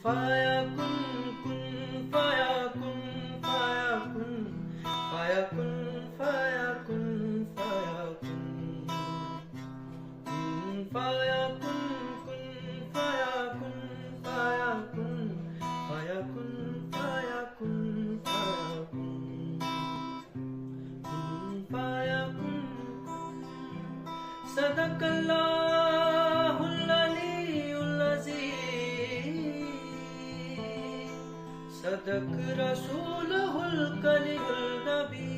फायाकुन कुन फायाकुन फायाकुन फायाकुन फायाकुन फायाकुन फायाकुन कुन फायाकुन फायाकुन फायाकुन फायाकुन फायाकुन फायाकुन सदकल्लाहुल अलीयुल अज़ीम सदक रसूलुल करीमुल नबी